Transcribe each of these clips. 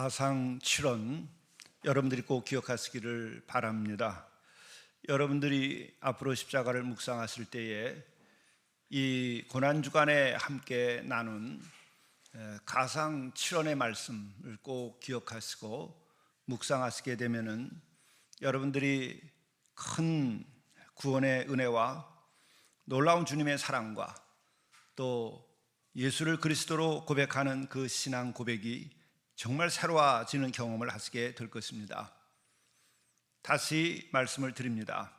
가상칠언 여러분들이 꼭 기억하시기를 바랍니다. 여러분들이 앞으로 십자가를 묵상하실 때에 이 고난주간에 함께 나눈 가상칠언의 말씀을 꼭 기억하시고 묵상하시게 되면은 여러분들이 큰 구원의 은혜와 놀라운 주님의 사랑과 또 예수를 그리스도로 고백하는 그 신앙 고백이 정말 새로워지는 경험을 하시게 될 것입니다. 다시 말씀을 드립니다.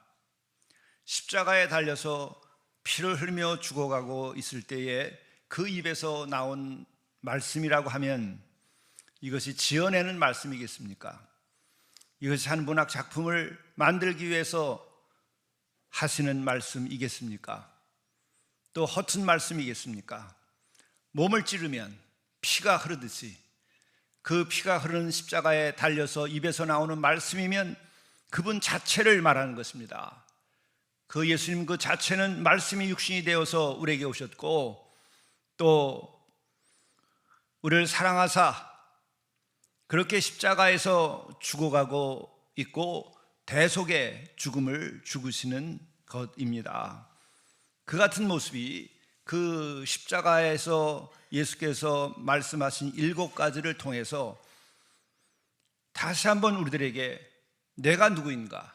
십자가에 달려서 피를 흘리며 죽어가고 있을 때에 그 입에서 나온 말씀이라고 하면 이것이 지어내는 말씀이겠습니까? 이것이 한 문학 작품을 만들기 위해서 하시는 말씀이겠습니까? 또 허튼 말씀이겠습니까? 몸을 찌르면 피가 흐르듯이 그 피가 흐르는 십자가에 달려서 입에서 나오는 말씀이면 그분 자체를 말하는 것입니다. 그 예수님 그 자체는 말씀이 육신이 되어서 우리에게 오셨고 또 우리를 사랑하사 그렇게 십자가에서 죽어가고 있고 대속의 죽음을 죽으시는 것입니다. 그 같은 모습이 그 십자가에서 예수께서 말씀하신 7가지를 통해서 다시 한번 우리들에게 내가 누구인가?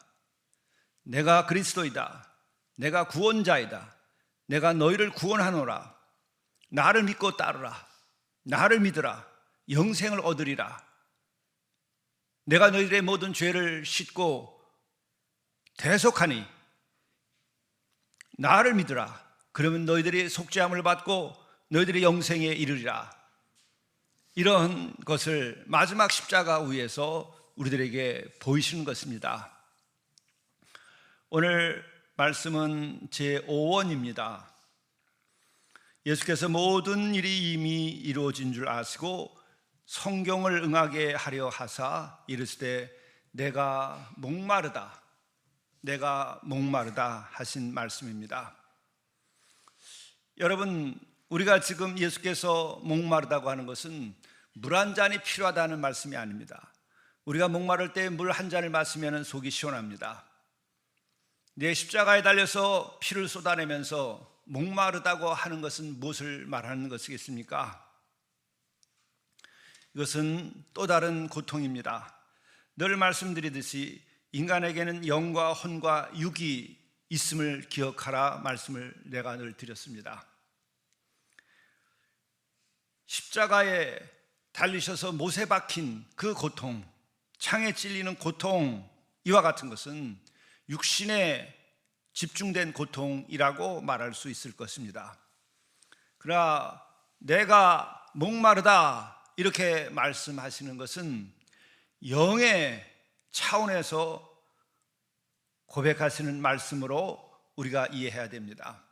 내가 그리스도이다. 내가 구원자이다. 내가 너희를 구원하노라. 나를 믿고 따르라. 나를 믿으라. 영생을 얻으리라. 내가 너희들의 모든 죄를 씻고 대속하니 나를 믿으라. 그러면 너희들이 속죄함을 받고 너희들이 영생에 이르리라. 이런 것을 마지막 십자가 위에서 우리들에게 보이시는 것입니다. 오늘 말씀은 제5원입니다. 예수께서 모든 일이 이미 이루어진 줄 아시고 성경을 응하게 하려 하사 이르시되 내가 목마르다 하신 말씀입니다. 여러분, 우리가 지금 예수께서 목마르다고 하는 것은 물 한 잔이 필요하다는 말씀이 아닙니다. 우리가 목마를 때 물 한 잔을 마시면 속이 시원합니다. 내 십자가에 달려서 피를 쏟아내면서 목마르다고 하는 것은 무엇을 말하는 것이겠습니까? 이것은 또 다른 고통입니다. 늘 말씀드리듯이 인간에게는 영과 혼과 육이 있음을 기억하라 말씀을 내가 늘 드렸습니다. 십자가에 달리셔서 못에 박힌 그 고통, 창에 찔리는 고통, 이와 같은 것은 육신에 집중된 고통이라고 말할 수 있을 것입니다. 그러나 내가 목마르다 이렇게 말씀하시는 것은 영의 차원에서 고백하시는 말씀으로 우리가 이해해야 됩니다.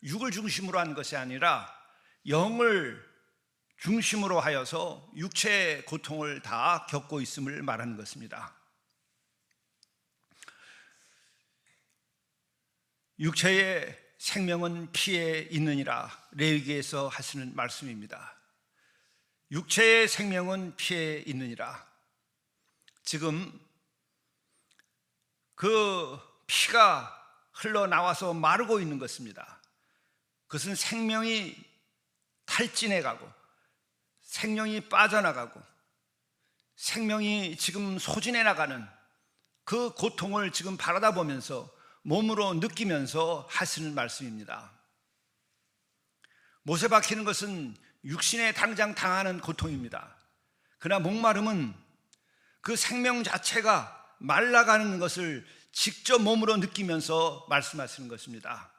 육을 중심으로 한 것이 아니라 영을 중심으로 하여서 육체의 고통을 다 겪고 있음을 말하는 것입니다. 육체의 생명은 피에 있느니라 레위기에서 하시는 말씀입니다. 육체의 생명은 피에 있느니라. 지금 그 피가 흘러나와서 마르고 있는 것입니다. 그것은 생명이 탈진해가고 생명이 빠져나가고 생명이 지금 소진해 나가는 그 고통을 지금 바라다 보면서 몸으로 느끼면서 하시는 말씀입니다. 못에 박히는 것은 육신에 당장 당하는 고통입니다. 그러나 목마름은 그 생명 자체가 말라가는 것을 직접 몸으로 느끼면서 말씀하시는 것입니다.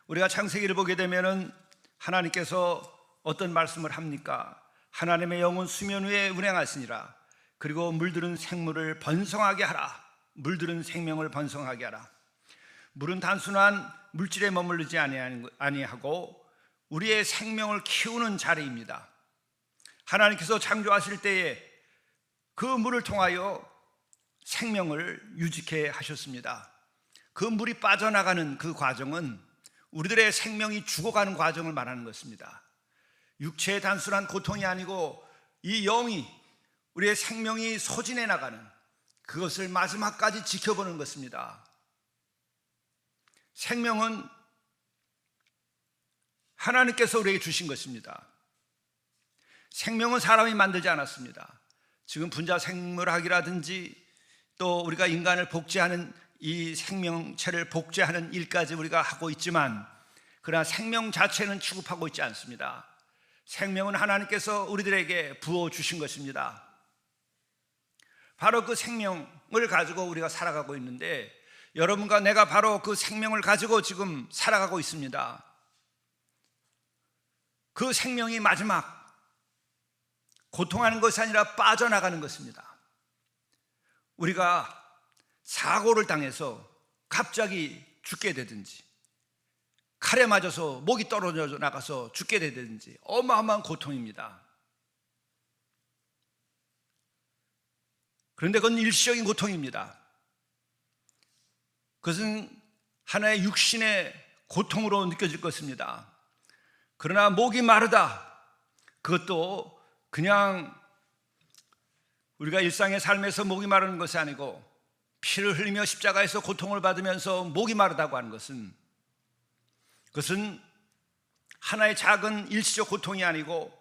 우리가 창세기를 보게 되면은 하나님께서 어떤 말씀을 합니까? 하나님의 영은 수면 위에 운행하시니라. 그리고 물들은 생물을 번성하게 하라. 물들은 생명을 번성하게 하라. 물은 단순한 물질에 머무르지 아니하고 우리의 생명을 키우는 자리입니다. 하나님께서 창조하실 때에 그 물을 통하여 생명을 유지케 하셨습니다. 그 물이 빠져나가는 그 과정은 우리들의 생명이 죽어가는 과정을 말하는 것입니다. 육체의 단순한 고통이 아니고 이 영이, 우리의 생명이 소진해 나가는 그것을 마지막까지 지켜보는 것입니다. 생명은 하나님께서 우리에게 주신 것입니다. 생명은 사람이 만들지 않았습니다. 지금 분자생물학이라든지 또 우리가 인간을 복제하는 이 생명체를 복제하는 일까지 우리가 하고 있지만, 그러나 생명 자체는 취급하고 있지 않습니다. 생명은 하나님께서 우리들에게 부어주신 것입니다. 바로 그 생명을 가지고 우리가 살아가고 있는데, 여러분과 내가 바로 그 생명을 가지고 지금 살아가고 있습니다. 그 생명이 마지막 고통하는 것이 아니라 빠져나가는 것입니다. 우리가 사고를 당해서 갑자기 죽게 되든지, 칼에 맞아서 목이 떨어져 나가서 죽게 되든지 어마어마한 고통입니다. 그런데 그건 일시적인 고통입니다. 그것은 하나의 육신의 고통으로 느껴질 것입니다. 그러나 목이 마르다, 그것도 그냥 우리가 일상의 삶에서 목이 마르는 것이 아니고, 피를 흘리며 십자가에서 고통을 받으면서 목이 마르다고 하는 것은, 그것은 하나의 작은 일시적 고통이 아니고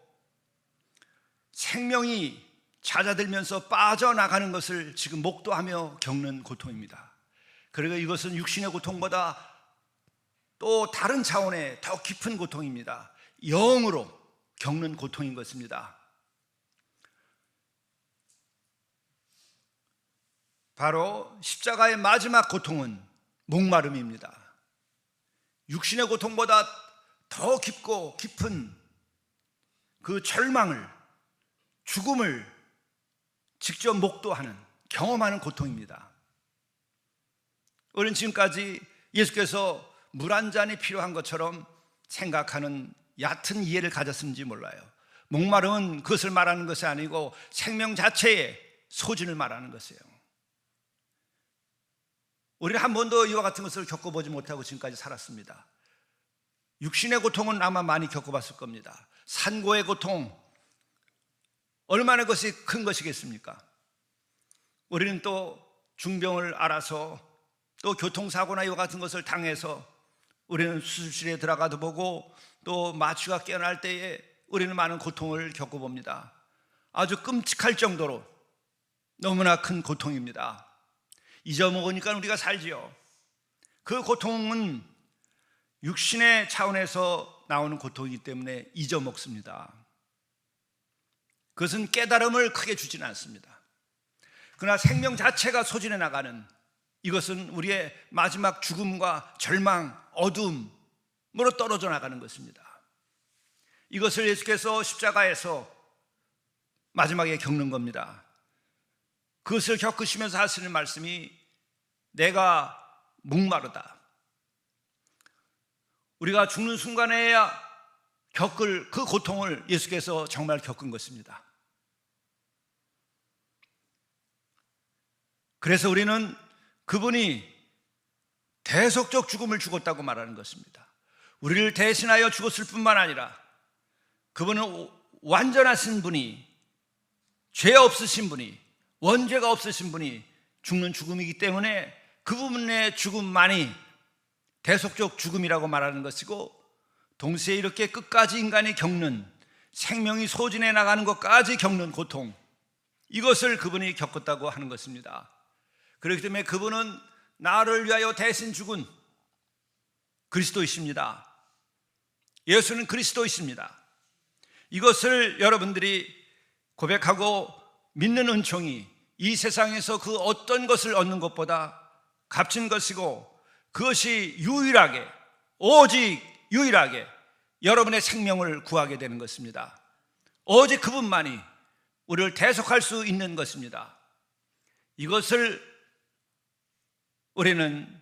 생명이 잦아들면서 빠져나가는 것을 지금 목도하며 겪는 고통입니다. 그리고 이것은 육신의 고통보다 또 다른 차원의 더 깊은 고통입니다. 영으로 겪는 고통인 것입니다. 바로 십자가의 마지막 고통은 목마름입니다. 육신의 고통보다 더 깊고 깊은 그 절망을, 죽음을 직접 목도하는, 경험하는 고통입니다. 우리는 지금까지 예수께서 물 한 잔이 필요한 것처럼 생각하는 얕은 이해를 가졌는지 몰라요. 목마름은 그것을 말하는 것이 아니고 생명 자체의 소진을 말하는 것이에요. 우리는 한 번도 이와 같은 것을 겪어보지 못하고 지금까지 살았습니다. 육신의 고통은 아마 많이 겪어봤을 겁니다. 산고의 고통, 얼마나 그것이 큰 것이겠습니까? 우리는 또 중병을 알아서, 또 교통사고나 이와 같은 것을 당해서 우리는 수술실에 들어가도 보고, 또 마취가 깨어날 때에 우리는 많은 고통을 겪어봅니다. 아주 끔찍할 정도로 너무나 큰 고통입니다. 잊어먹으니까 우리가 살지요. 그 고통은 육신의 차원에서 나오는 고통이기 때문에 잊어먹습니다. 그것은 깨달음을 크게 주지는 않습니다. 그러나 생명 자체가 소진해 나가는, 이것은 우리의 마지막 죽음과 절망, 어둠으로 떨어져 나가는 것입니다. 이것을 예수께서 십자가에서 마지막에 겪는 겁니다. 그것을 겪으시면서 하시는 말씀이 내가 목마르다. 우리가 죽는 순간에야 겪을 그 고통을 예수께서 정말 겪은 것입니다. 그래서 우리는 그분이 대속적 죽음을 죽었다고 말하는 것입니다. 우리를 대신하여 죽었을 뿐만 아니라 그분은 완전하신 분이, 죄 없으신 분이, 원죄가 없으신 분이 죽는 죽음이기 때문에 그분의 죽음만이 대속적 죽음이라고 말하는 것이고, 동시에 이렇게 끝까지 인간이 겪는, 생명이 소진해 나가는 것까지 겪는 고통, 이것을 그분이 겪었다고 하는 것입니다. 그렇기 때문에 그분은 나를 위하여 대신 죽은 그리스도이십니다. 예수는 그리스도이십니다. 이것을 여러분들이 고백하고 믿는 은총이 이 세상에서 그 어떤 것을 얻는 것보다 값진 것이고, 그것이 유일하게, 오직 유일하게 여러분의 생명을 구하게 되는 것입니다. 오직 그분만이 우리를 대속할 수 있는 것입니다. 이것을 우리는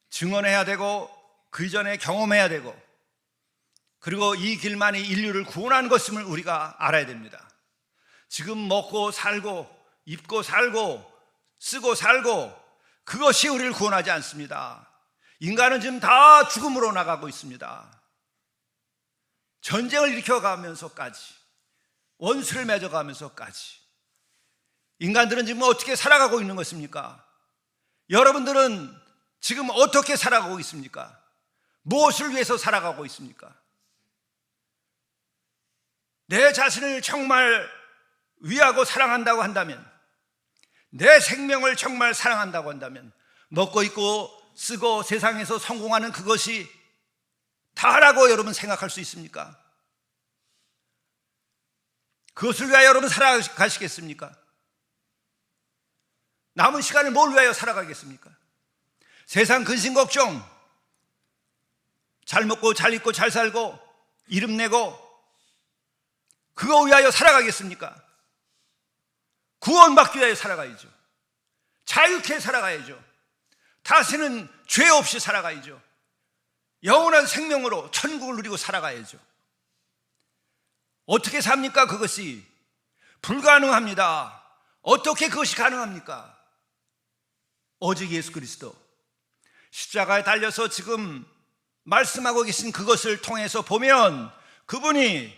증언해야 되고, 그 이전에 경험해야 되고, 그리고 이 길만이 인류를 구원하는 것임을 우리가 알아야 됩니다. 지금 먹고 살고 입고 살고 쓰고 살고, 그것이 우리를 구원하지 않습니다. 인간은 지금 다 죽음으로 나가고 있습니다. 전쟁을 일으켜가면서까지, 원수를 맺어가면서까지 인간들은 지금 어떻게 살아가고 있는 것입니까? 여러분들은 지금 어떻게 살아가고 있습니까? 무엇을 위해서 살아가고 있습니까? 내 자신을 정말 위하고 사랑한다고 한다면, 내 생명을 정말 사랑한다고 한다면, 먹고 입고 쓰고 세상에서 성공하는 그것이 다라고 여러분 생각할 수 있습니까? 그것을 위하여 여러분 살아가시겠습니까? 남은 시간을 뭘 위하여 살아가겠습니까? 세상 근심 걱정, 잘 먹고 잘 입고 잘 살고 이름 내고 그거 위하여 살아가겠습니까? 구원받기 위하여 살아가야죠. 자유케 살아가야죠. 다시는 죄 없이 살아가야죠. 영원한 생명으로 천국을 누리고 살아가야죠. 어떻게 삽니까? 그것이 불가능합니다. 어떻게 그것이 가능합니까? 오직 예수 그리스도 십자가에 달려서 지금 말씀하고 계신 그것을 통해서 보면, 그분이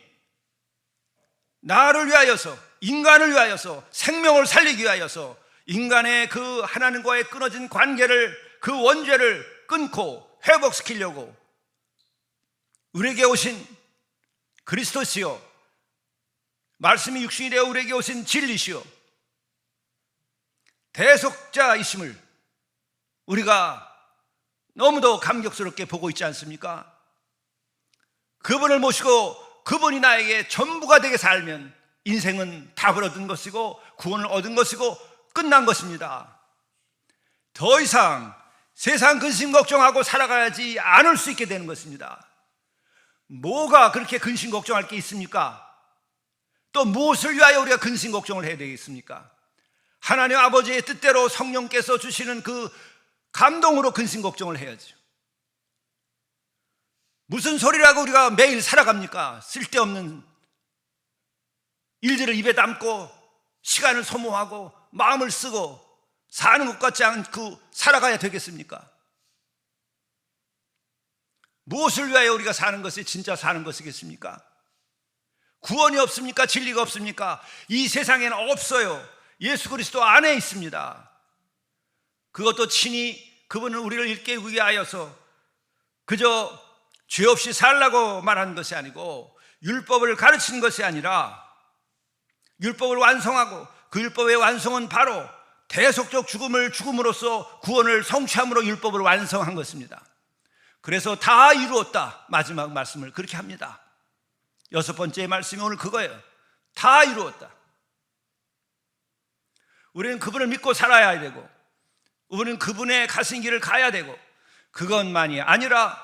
나를 위하여서, 인간을 위하여서, 생명을 살리기 위하여서 인간의 그 하나님과의 끊어진 관계를, 그 원죄를 끊고 회복시키려고 우리에게 오신 그리스도시요, 말씀이 육신이 되어 우리에게 오신 진리시요 대속자이심을 우리가 너무도 감격스럽게 보고 있지 않습니까? 그분을 모시고 그분이 나에게 전부가 되게 살면 인생은 답을 얻은 것이고 구원을 얻은 것이고 끝난 것입니다. 더 이상 세상 근심 걱정하고 살아가지 않을 수 있게 되는 것입니다. 뭐가 그렇게 근심 걱정할 게 있습니까? 또 무엇을 위하여 우리가 근심 걱정을 해야 되겠습니까? 하나님 아버지의 뜻대로 성령께서 주시는 그 감동으로 근심 걱정을 해야죠. 무슨 소리라고 우리가 매일 살아갑니까? 쓸데없는 일들을 입에 담고 시간을 소모하고 마음을 쓰고 사는 것 같지 않고 살아가야 되겠습니까? 무엇을 위하여 우리가 사는 것이 진짜 사는 것이겠습니까? 구원이 없습니까? 진리가 없습니까? 이 세상에는 없어요. 예수 그리스도 안에 있습니다. 그것도 친히 그분은 우리를 일깨우기 위하여서 그저 죄 없이 살라고 말한 것이 아니고, 율법을 가르치는 것이 아니라 율법을 완성하고, 그 율법의 완성은 바로 대속적 죽음을 죽음으로써 구원을 성취함으로 율법을 완성한 것입니다. 그래서 다 이루었다, 마지막 말씀을 그렇게 합니다. 여섯 번째 말씀이 오늘 그거예요. 다 이루었다. 우리는 그분을 믿고 살아야 되고, 우리는 그분의 가신 길을 가야 되고, 그것만이 아니라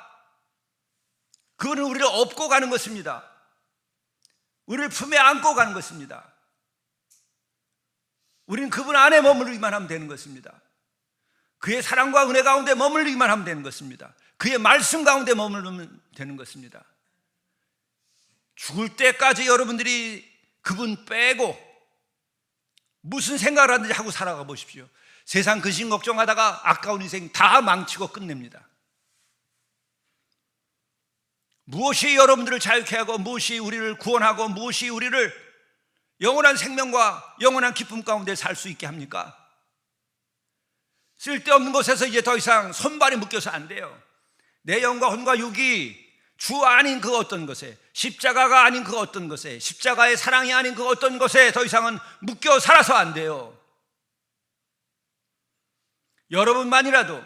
그분은 우리를 업고 가는 것입니다. 우리를 품에 안고 가는 것입니다. 우리는 그분 안에 머물기만 하면 되는 것입니다. 그의 사랑과 은혜 가운데 머물기만 하면 되는 것입니다. 그의 말씀 가운데 머물면 되는 것입니다. 죽을 때까지 여러분들이 그분 빼고 무슨 생각을 하든지 하고 살아가 보십시오. 세상 근심 걱정하다가 아까운 인생 다 망치고 끝냅니다. 무엇이 여러분들을 자유케 하고, 무엇이 우리를 구원하고, 무엇이 우리를 영원한 생명과 영원한 기쁨 가운데 살 수 있게 합니까? 쓸데없는 것에서 이제 더 이상 손발이 묶여서 안 돼요. 내 영과 혼과 육이 주 아닌 그 어떤 것에, 십자가가 아닌 그 어떤 것에, 십자가의 사랑이 아닌 그 어떤 것에 더 이상은 묶여 살아서 안 돼요. 여러분만이라도,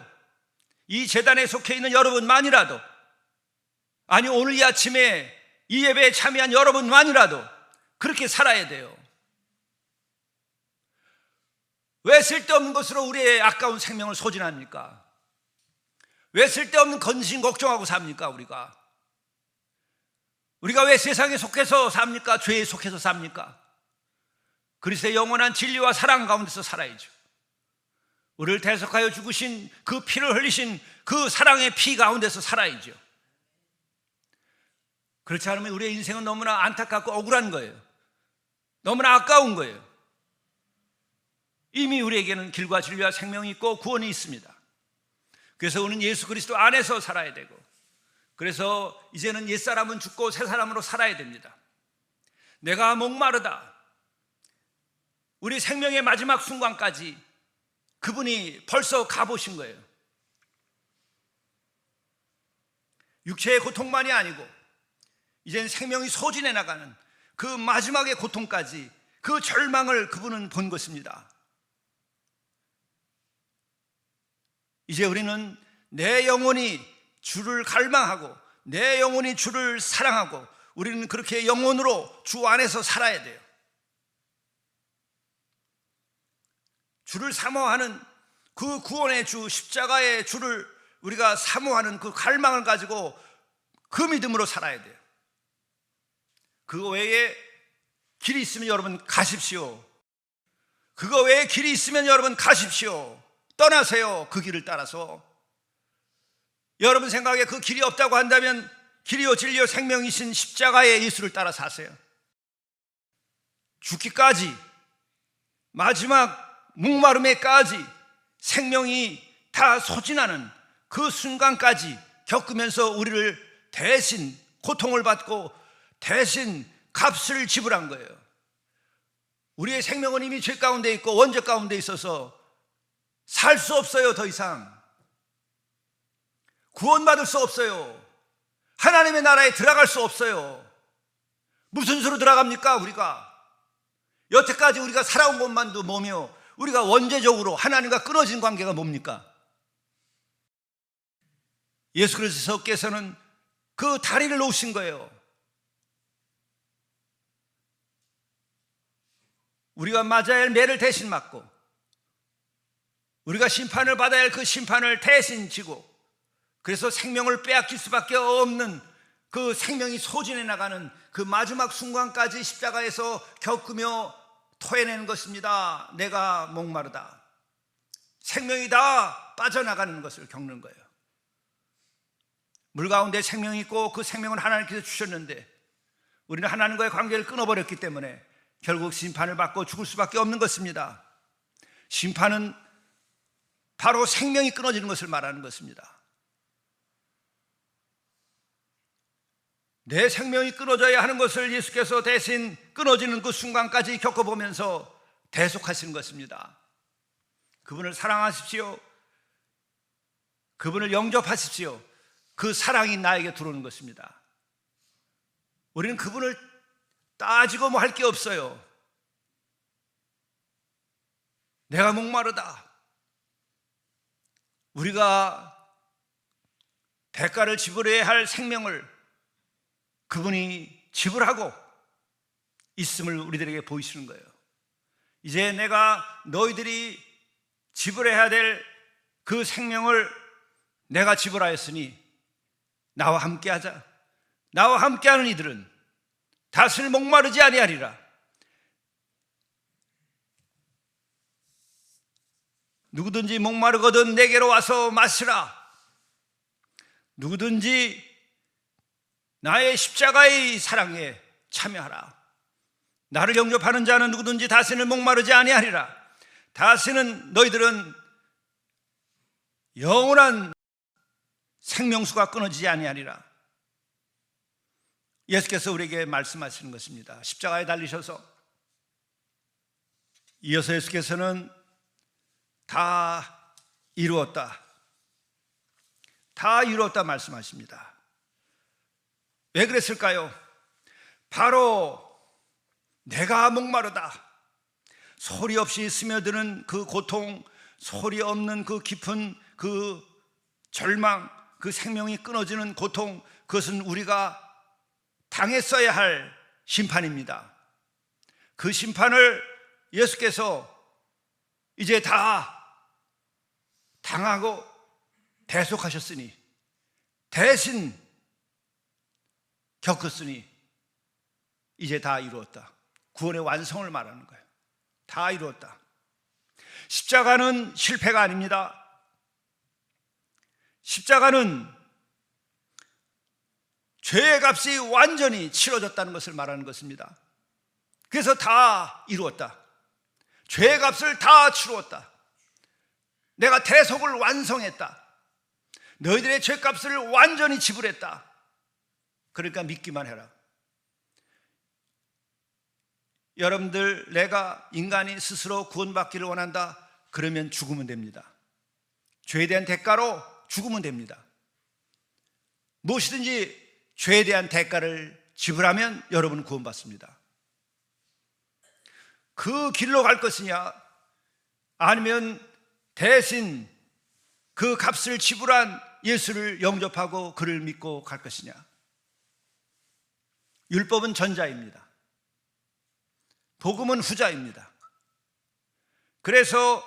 이 재단에 속해 있는 여러분만이라도, 아니 오늘 이 아침에 이 예배에 참여한 여러분만이라도 그렇게 살아야 돼요. 왜 쓸데없는 것으로 우리의 아까운 생명을 소진합니까? 왜 쓸데없는 근심 걱정하고 삽니까? 우리가 왜 세상에 속해서 삽니까? 죄에 속해서 삽니까? 그리스도의 영원한 진리와 사랑 가운데서 살아야죠. 우리를 대속하여 죽으신 그 피를 흘리신 그 사랑의 피 가운데서 살아야죠. 그렇지 않으면 우리의 인생은 너무나 안타깝고 억울한 거예요. 너무나 아까운 거예요. 이미 우리에게는 길과 진리와 생명이 있고 구원이 있습니다. 그래서 우리는 예수 그리스도 안에서 살아야 되고, 그래서 이제는 옛사람은 죽고 새사람으로 살아야 됩니다. 내가 목마르다. 우리 생명의 마지막 순간까지 그분이 벌써 가보신 거예요. 육체의 고통만이 아니고 이제는 생명이 소진해 나가는 그 마지막의 고통까지, 그 절망을 그분은 본 것입니다. 이제 우리는 내 영혼이 주를 갈망하고 내 영혼이 주를 사랑하고 우리는 그렇게 영혼으로 주 안에서 살아야 돼요. 주를 사모하는 그 구원의 주, 십자가의 주를 우리가 사모하는 그 갈망을 가지고 그 믿음으로 살아야 돼요. 그거 외에 길이 있으면 여러분 가십시오. 그거 외에 길이 있으면 여러분 가십시오. 떠나세요. 그 길을 따라서. 여러분 생각에 그 길이 없다고 한다면 길이요 진리요 생명이신 십자가의 예수를 따라 사세요. 죽기까지, 마지막 목마름에까지 생명이 다 소진하는 그 순간까지 겪으면서 우리를 대신 고통을 받고 대신 값을 지불한 거예요. 우리의 생명은 이미 죄 가운데 있고 원죄 가운데 있어서 살 수 없어요. 더 이상 구원받을 수 없어요. 하나님의 나라에 들어갈 수 없어요. 무슨 수로 들어갑니까? 우리가 여태까지 우리가 살아온 것만도 뭐며 우리가 원죄적으로 하나님과 끊어진 관계가 뭡니까? 예수 그리스도께서는 그 다리를 놓으신 거예요. 우리가 맞아야 할 매를 대신 맞고 우리가 심판을 받아야 할 그 심판을 대신 지고, 그래서 생명을 빼앗길 수밖에 없는 그 생명이 소진해 나가는 그 마지막 순간까지 십자가에서 겪으며 토해내는 것입니다. 내가 목마르다. 생명이 다 빠져나가는 것을 겪는 거예요. 물 가운데 생명이 있고 그 생명은 하나님께서 주셨는데 우리는 하나님과의 관계를 끊어버렸기 때문에 결국 심판을 받고 죽을 수밖에 없는 것입니다. 심판은 바로 생명이 끊어지는 것을 말하는 것입니다. 내 생명이 끊어져야 하는 것을 예수께서 대신 끊어지는 그 순간까지 겪어보면서 대속하시는 것입니다. 그분을 사랑하십시오. 그분을 영접하십시오. 그 사랑이 나에게 들어오는 것입니다. 우리는 그분을 따지고 뭐 할 게 없어요. 내가 목마르다. 우리가 대가를 지불해야 할 생명을 그분이 지불하고 있음을 우리들에게 보이시는 거예요. 이제 내가 너희들이 지불해야 될 그 생명을 내가 지불하였으니 나와 함께하자. 나와 함께하는 이들은 다시는 목마르지 아니하리라. 누구든지 목마르거든 내게로 와서 마시라. 누구든지 나의 십자가의 사랑에 참여하라. 나를 영접하는 자는 누구든지 다시는 목마르지 아니하리라. 다시는 너희들은 영원한 생명수가 끊어지지 아니하리라. 예수께서 우리에게 말씀하시는 것입니다. 십자가에 달리셔서 이어서 예수께서는 다 이루었다, 다 이루었다 말씀하십니다. 왜 그랬을까요? 바로 내가 목마르다, 소리 없이 스며드는 그 고통, 소리 없는 그 깊은 그 절망, 그 생명이 끊어지는 고통, 그것은 우리가 당했어야 할 심판입니다. 그 심판을 예수께서 이제 다 당하고 대속하셨으니, 대신 겪었으니 이제 다 이루었다. 구원의 완성을 말하는 거예요. 다 이루었다. 십자가는 실패가 아닙니다. 십자가는 죄의 값이 완전히 치러졌다는 것을 말하는 것입니다. 그래서 다 이루었다. 죄의 값을 다 치루었다. 내가 대속을 완성했다. 너희들의 죄값을 완전히 지불했다. 그러니까 믿기만 해라. 여러분들, 내가 인간이 스스로 구원받기를 원한다. 그러면 죽으면 됩니다. 죄에 대한 대가로 죽으면 됩니다. 무엇이든지 죄에 대한 대가를 지불하면 여러분은 구원받습니다. 그 길로 갈 것이냐, 아니면 대신 그 값을 지불한 예수를 영접하고 그를 믿고 갈 것이냐. 율법은 전자입니다. 복음은 후자입니다. 그래서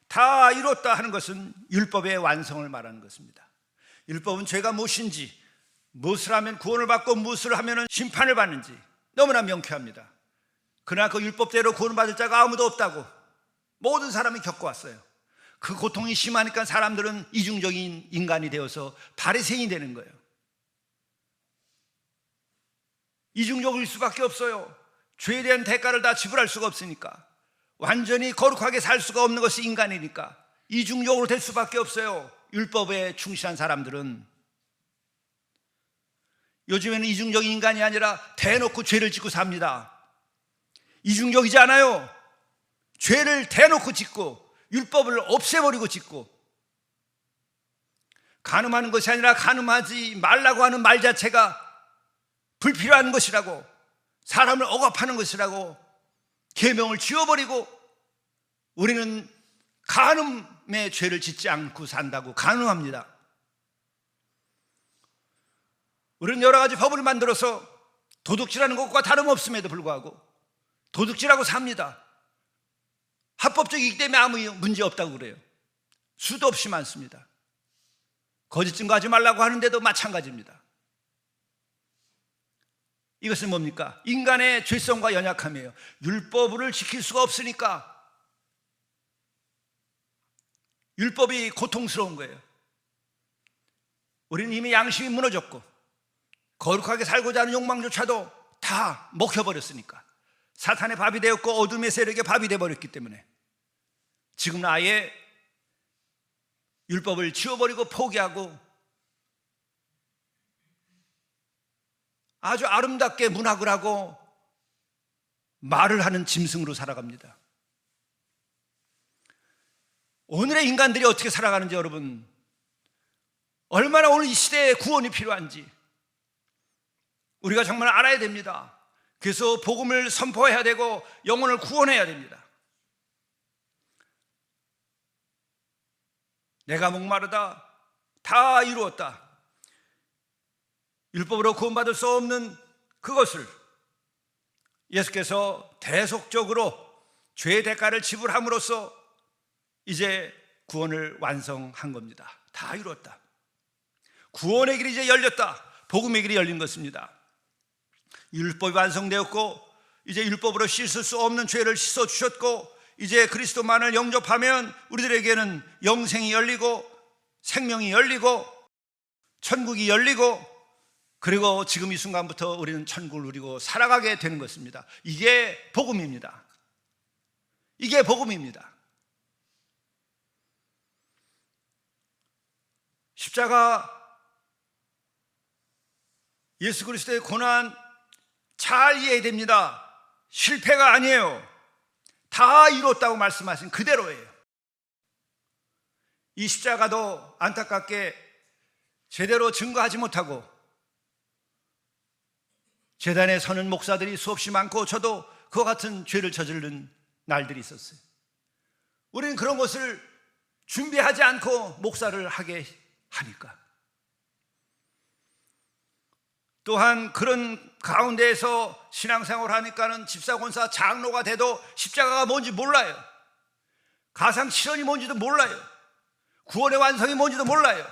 다 이뤘다 하는 것은 율법의 완성을 말하는 것입니다. 율법은 죄가 무엇인지, 무엇을 하면 구원을 받고 무엇을 하면 심판을 받는지 너무나 명쾌합니다. 그러나 그 율법대로 구원받을 자가 아무도 없다고 모든 사람이 겪어왔어요. 그 고통이 심하니까 사람들은 이중적인 인간이 되어서 바리새인이 되는 거예요. 이중적일 수밖에 없어요. 죄에 대한 대가를 다 지불할 수가 없으니까, 완전히 거룩하게 살 수가 없는 것이 인간이니까 이중적으로 될 수밖에 없어요. 율법에 충실한 사람들은. 요즘에는 이중적인 인간이 아니라 대놓고 죄를 짓고 삽니다. 이중적이지 않아요. 죄를 대놓고 짓고 율법을 없애버리고 짓고, 간음하는 것이 아니라 간음하지 말라고 하는 말 자체가 불필요한 것이라고, 사람을 억압하는 것이라고 계명을 지워버리고 우리는 간음의 죄를 짓지 않고 산다고 간음합니다. 우리는 여러 가지 법을 만들어서 도둑질하는 것과 다름없음에도 불구하고 도둑질하고 삽니다. 합법적이기 때문에 아무 문제 없다고 그래요. 수도 없이 많습니다. 거짓 증거하지 말라고 하는데도 마찬가지입니다. 이것은 뭡니까? 인간의 죄성과 연약함이에요. 율법을 지킬 수가 없으니까 율법이 고통스러운 거예요. 우리는 이미 양심이 무너졌고 거룩하게 살고자 하는 욕망조차도 다 먹혀버렸으니까, 사탄의 밥이 되었고 어둠의 세력의 밥이 되어버렸기 때문에 지금은 아예 율법을 지워버리고 포기하고 아주 아름답게 문학을 하고 말을 하는 짐승으로 살아갑니다. 오늘의 인간들이 어떻게 살아가는지 여러분, 얼마나 오늘 이 시대에 구원이 필요한지 우리가 정말 알아야 됩니다. 그래서 복음을 선포해야 되고 영혼을 구원해야 됩니다. 내가 목마르다, 다 이루었다. 율법으로 구원받을 수 없는 그것을 예수께서 대속적으로 죄의 대가를 지불함으로써 이제 구원을 완성한 겁니다. 다 이루었다. 구원의 길이 이제 열렸다. 복음의 길이 열린 것입니다. 율법이 완성되었고 이제 율법으로 씻을 수 없는 죄를 씻어주셨고, 이제 그리스도만을 영접하면 우리들에게는 영생이 열리고 생명이 열리고 천국이 열리고, 그리고 지금 이 순간부터 우리는 천국을 누리고 살아가게 되는 것입니다. 이게 복음입니다. 이게 복음입니다. 십자가, 예수 그리스도의 고난 잘 이해해야 됩니다. 실패가 아니에요. 다 이뤘다고 말씀하신 그대로예요. 이 십자가도 안타깝게 제대로 증거하지 못하고 제단에 서는 목사들이 수없이 많고 저도 그와 같은 죄를 저지른 날들이 있었어요. 우리는 그런 것을 준비하지 않고 목사를 하게 하니까, 또한 그런 가운데에서 신앙생활을 하니까는 집사, 권사, 장로가 돼도 십자가가 뭔지 몰라요. 가상칠언이 뭔지도 몰라요. 구원의 완성이 뭔지도 몰라요.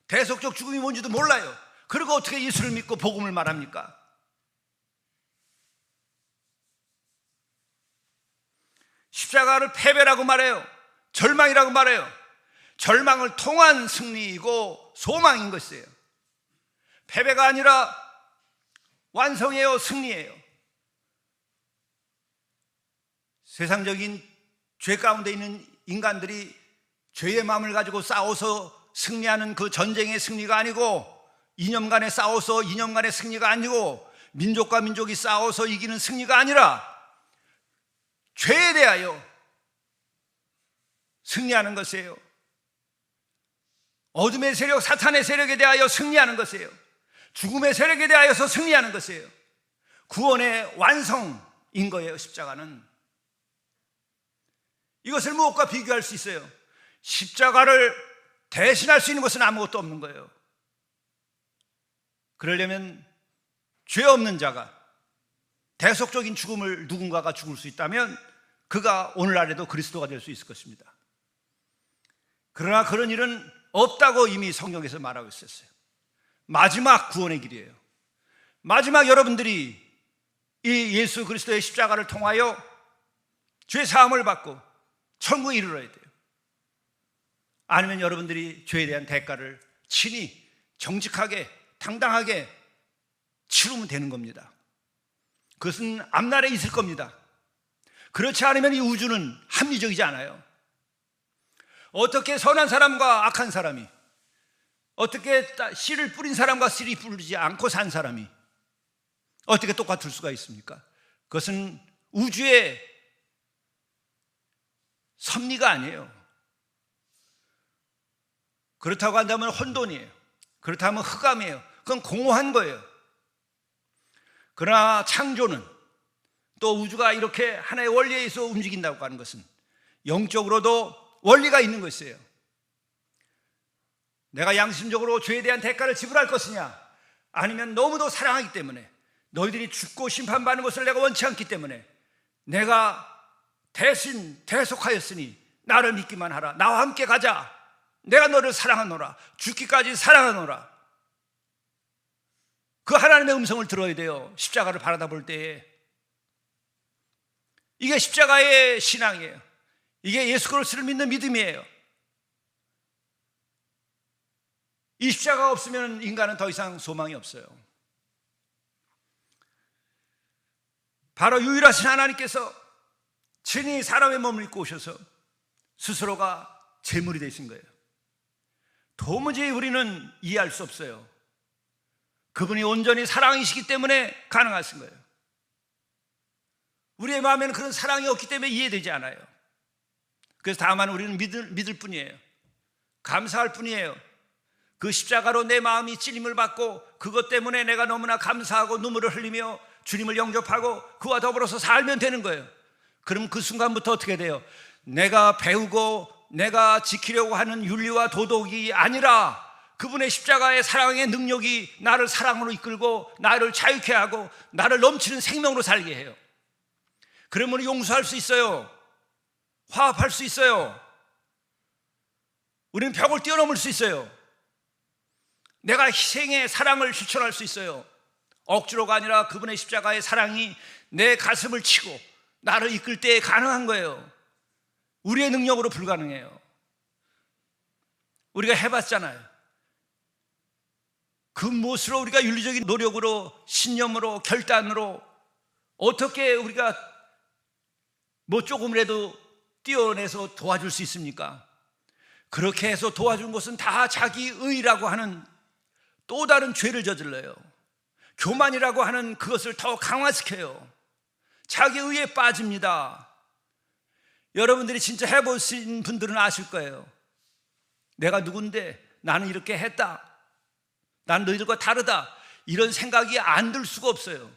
대속적 죽음이 뭔지도 몰라요. 그리고 어떻게 예수를 믿고 복음을 말합니까? 십자가를 패배라고 말해요. 절망이라고 말해요. 절망을 통한 승리이고 소망인 것이에요. 패배가 아니라 완성이에요. 승리예요. 세상적인 죄 가운데 있는 인간들이 죄의 마음을 가지고 싸워서 승리하는 그 전쟁의 승리가 아니고, 이념간에 싸워서 이념간의 승리가 아니고, 민족과 민족이 싸워서 이기는 승리가 아니라 죄에 대하여 승리하는 것이에요. 어둠의 세력, 사탄의 세력에 대하여 승리하는 것이에요. 죽음의 세력에 대하여서 승리하는 것이에요. 구원의 완성인 거예요. 십자가는. 이것을 무엇과 비교할 수 있어요? 십자가를 대신할 수 있는 것은 아무것도 없는 거예요. 그러려면 죄 없는 자가 대속적인 죽음을 누군가가 죽을 수 있다면 그가 오늘날에도 그리스도가 될 수 있을 것입니다. 그러나 그런 일은 없다고 이미 성경에서 말하고 있었어요. 마지막 구원의 길이에요. 마지막 여러분들이 이 예수 그리스도의 십자가를 통하여 죄 사함을 받고 천국에 이르러야 돼요. 아니면 여러분들이 죄에 대한 대가를 친히 정직하게 당당하게 치르면 되는 겁니다. 그것은 앞날에 있을 겁니다. 그렇지 않으면 이 우주는 합리적이지 않아요. 어떻게 선한 사람과 악한 사람이, 어떻게 씨를 뿌린 사람과 씨를 뿌리지 않고 산 사람이 어떻게 똑같을 수가 있습니까? 그것은 우주의 섭리가 아니에요. 그렇다고 한다면 혼돈이에요. 그렇다면 흑암이에요. 그건 공허한 거예요. 그러나 창조는, 또 우주가 이렇게 하나의 원리에 의해서 움직인다고 하는 것은 영적으로도 원리가 있는 것이에요. 내가 양심적으로 죄에 대한 대가를 지불할 것이냐, 아니면 너무도 사랑하기 때문에, 너희들이 죽고 심판받는 것을 내가 원치 않기 때문에 내가 대신 대속하였으니 나를 믿기만 하라, 나와 함께 가자, 내가 너를 사랑하노라, 죽기까지 사랑하노라. 그 하나님의 음성을 들어야 돼요. 십자가를 바라다 볼 때에. 이게 십자가의 신앙이에요. 이게 예수 그리스도를 믿는 믿음이에요. 이 십자가가 없으면 인간은 더 이상 소망이 없어요. 바로 유일하신 하나님께서 친히 사람의 몸을 입고 오셔서 스스로가 제물이 되신 거예요. 도무지 우리는 이해할 수 없어요. 그분이 온전히 사랑이시기 때문에 가능하신 거예요. 우리의 마음에는 그런 사랑이 없기 때문에 이해되지 않아요. 그래서 다만 우리는 믿을 뿐이에요. 감사할 뿐이에요. 그 십자가로 내 마음이 찔림을 받고 그것 때문에 내가 너무나 감사하고 눈물을 흘리며 주님을 영접하고 그와 더불어서 살면 되는 거예요. 그럼 그 순간부터 어떻게 돼요? 내가 배우고 내가 지키려고 하는 윤리와 도덕이 아니라 그분의 십자가의 사랑의 능력이 나를 사랑으로 이끌고 나를 자유케 하고 나를 넘치는 생명으로 살게 해요. 그러면 용서할 수 있어요. 화합할 수 있어요. 우리는 벽을 뛰어넘을 수 있어요. 내가 희생의 사랑을 실천할 수 있어요. 억지로가 아니라 그분의 십자가의 사랑이 내 가슴을 치고 나를 이끌 때 가능한 거예요. 우리의 능력으로 불가능해요. 우리가 해봤잖아요. 그 무엇으로 우리가 윤리적인 노력으로, 신념으로, 결단으로 어떻게 우리가 뭐 조금이라도 띄어내서 도와줄 수 있습니까? 그렇게 해서 도와준 것은 다 자기 의라고 하는 또 다른 죄를 저질러요. 교만이라고 하는 그것을 더 강화시켜요. 자기 의에 빠집니다. 여러분들이 진짜 해보신 분들은 아실 거예요. 내가 누군데 나는 이렇게 했다, 난 너희들과 다르다, 이런 생각이 안 들 수가 없어요.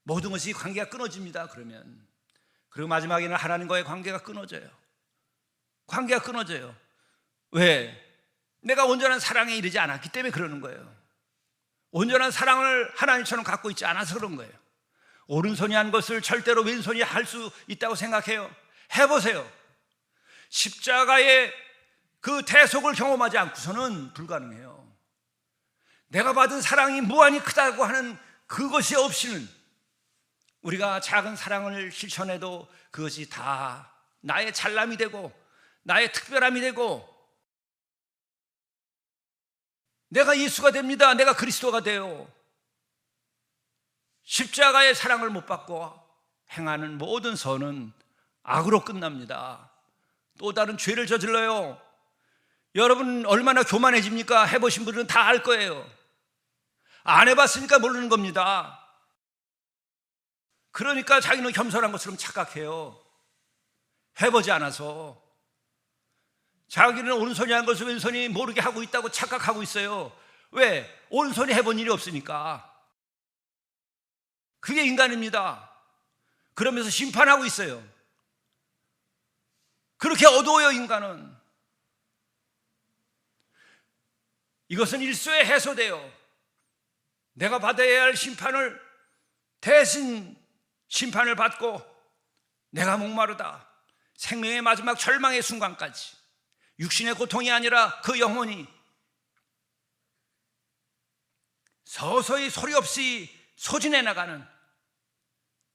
모든 것이 관계가 끊어집니다. 그리고 마지막에는 하나님과의 관계가 끊어져요. 관계가 끊어져요. 왜? 내가 온전한 사랑에 이르지 않았기 때문에 그러는 거예요. 온전한 사랑을 하나님처럼 갖고 있지 않아서 그런 거예요. 오른손이 한 것을 절대로 왼손이 할 수 있다고 생각해요? 해보세요. 십자가의 그 대속을 경험하지 않고서는 불가능해요. 내가 받은 사랑이 무한히 크다고 하는 그것이 없이는 우리가 작은 사랑을 실천해도 그것이 다 나의 잘남이 되고 나의 특별함이 되고 내가 예수가 됩니다. 내가 그리스도가 돼요. 십자가의 사랑을 못 받고 행하는 모든 선은 악으로 끝납니다. 또 다른 죄를 저질러요. 여러분 얼마나 교만해집니까? 해보신 분들은 다 알 거예요. 안 해봤으니까 모르는 겁니다. 그러니까 자기는 겸손한 것처럼 착각해요. 해보지 않아서. 자기는 오른손이 한 것을 왼손이 모르게 하고 있다고 착각하고 있어요. 왜? 오른손이 해본 일이 없으니까. 그게 인간입니다. 그러면서 심판하고 있어요. 그렇게 어두워요, 인간은. 이것은 일소에 해소돼요. 내가 받아야 할 심판을 대신 심판을 받고 내가 목마르다. 생명의 마지막 절망의 순간까지 육신의 고통이 아니라 그 영혼이 서서히 소리 없이 소진해 나가는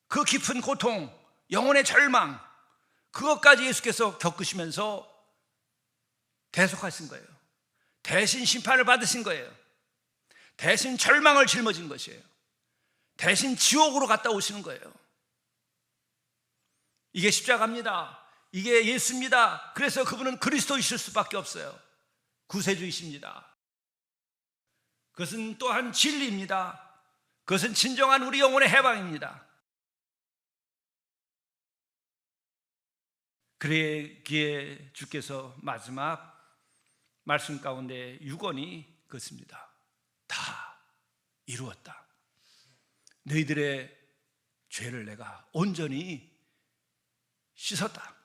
그 깊은 고통, 영혼의 절망, 그것까지 예수께서 겪으시면서 대속하신 거예요. 대신 심판을 받으신 거예요. 대신 절망을 짊어진 것이에요. 대신 지옥으로 갔다 오시는 거예요. 이게 십자가입니다. 이게 예수입니다. 그래서 그분은 그리스도이실 수밖에 없어요. 구세주이십니다. 그것은 또한 진리입니다. 그것은 진정한 우리 영혼의 해방입니다. 그러기에 주께서 마지막 말씀 가운데 유언이 그렇습니다. 다 이루었다. 너희들의 죄를 내가 온전히 씻었다.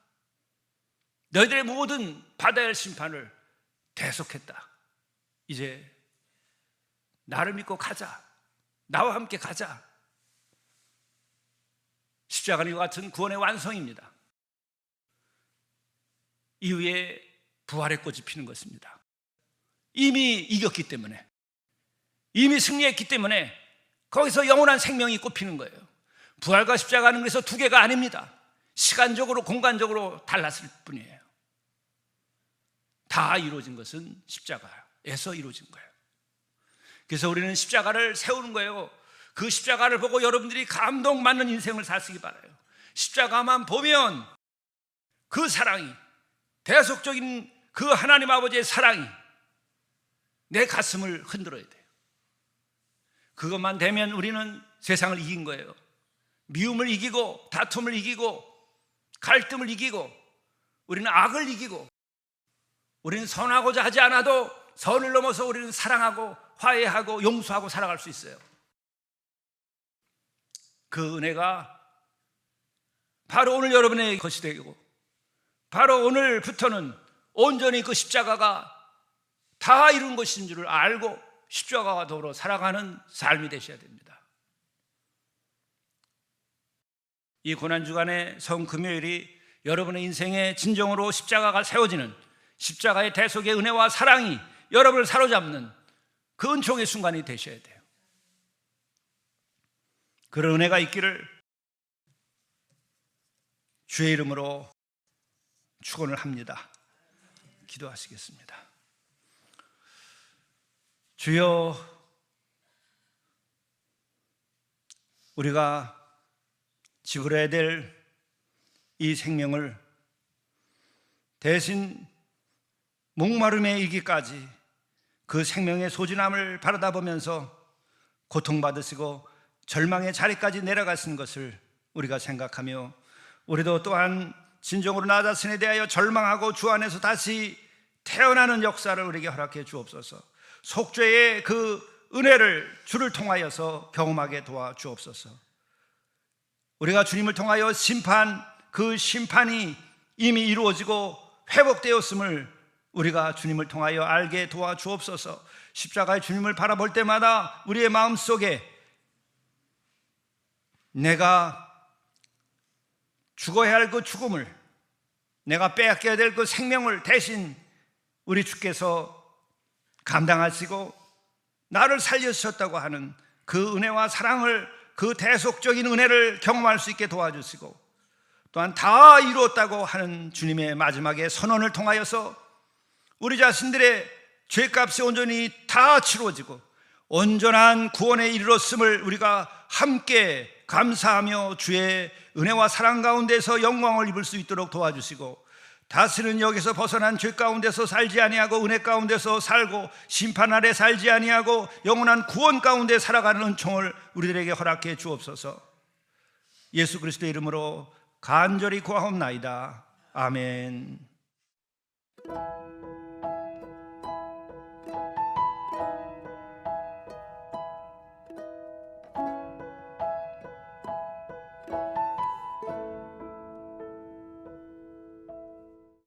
너희들의 모든 받아야 할 심판을 대속했다. 이제 나를 믿고 가자. 나와 함께 가자. 십자가는 이와 같은 구원의 완성입니다. 이후에 부활의 꽃이 피는 것입니다. 이미 이겼기 때문에, 이미 승리했기 때문에 거기서 영원한 생명이 꽃피는 거예요. 부활과 십자가는 그래서 두 개가 아닙니다. 시간적으로 공간적으로 달랐을 뿐이에요. 다 이루어진 것은 십자가에서 이루어진 거예요. 그래서 우리는 십자가를 세우는 거예요. 그 십자가를 보고 여러분들이 감동받는 인생을 사시기 바라요. 십자가만 보면 그 사랑이, 대속적인 그 하나님 아버지의 사랑이 내 가슴을 흔들어야 돼요. 그것만 되면 우리는 세상을 이긴 거예요. 미움을 이기고 다툼을 이기고 갈등을 이기고 우리는 악을 이기고 우리는 선하고자 하지 않아도 선을 넘어서 우리는 사랑하고 화해하고 용서하고 살아갈 수 있어요. 그 은혜가 바로 오늘 여러분의 것이 되고 바로 오늘부터는 온전히 그 십자가가 다 이룬 것인 줄을 알고 십자가와 더불어 살아가는 삶이 되셔야 됩니다. 이 고난주간의 성금요일이 여러분의 인생의 진정으로 십자가가 세워지는, 십자가의 대속의 은혜와 사랑이 여러분을 사로잡는 그 은총의 순간이 되셔야 돼요. 그런 은혜가 있기를 주의 이름으로 축원을 합니다. 기도하시겠습니다. 주여, 우리가 지불해야 될 이 생명을 대신 목마름에 이기까지 그 생명의 소진함을 바라다 보면서 고통받으시고 절망의 자리까지 내려가신 것을 우리가 생각하며 우리도 또한 진정으로 나 자신에 대하여 절망하고 주 안에서 다시 태어나는 역사를 우리에게 허락해 주옵소서. 속죄의 그 은혜를 주를 통하여서 경험하게 도와주옵소서. 우리가 주님을 통하여 그 심판이 이미 이루어지고 회복되었음을 우리가 주님을 통하여 알게 도와주옵소서. 십자가의 주님을 바라볼 때마다 우리의 마음속에 내가 죽어야 할 그 죽음을, 내가 빼앗겨야 될 그 생명을 대신 우리 주께서 감당하시고 나를 살려주셨다고 하는 그 은혜와 사랑을, 그 대속적인 은혜를 경험할 수 있게 도와주시고 또한 다 이루었다고 하는 주님의 마지막의 선언을 통하여서 우리 자신들의 죄값이 온전히 다 치루어지고 온전한 구원에 이르렀음을 우리가 함께 감사하며 주의 은혜와 사랑 가운데서 영광을 입을 수 있도록 도와주시고 다스는 여기서 벗어난 죄 가운데서 살지 아니하고 은혜 가운데서 살고 심판 아래 살지 아니하고 영원한 구원 가운데 살아가는 은총을 우리들에게 허락해 주옵소서. 예수 그리스도의 이름으로 간절히 구하옵나이다. 아멘.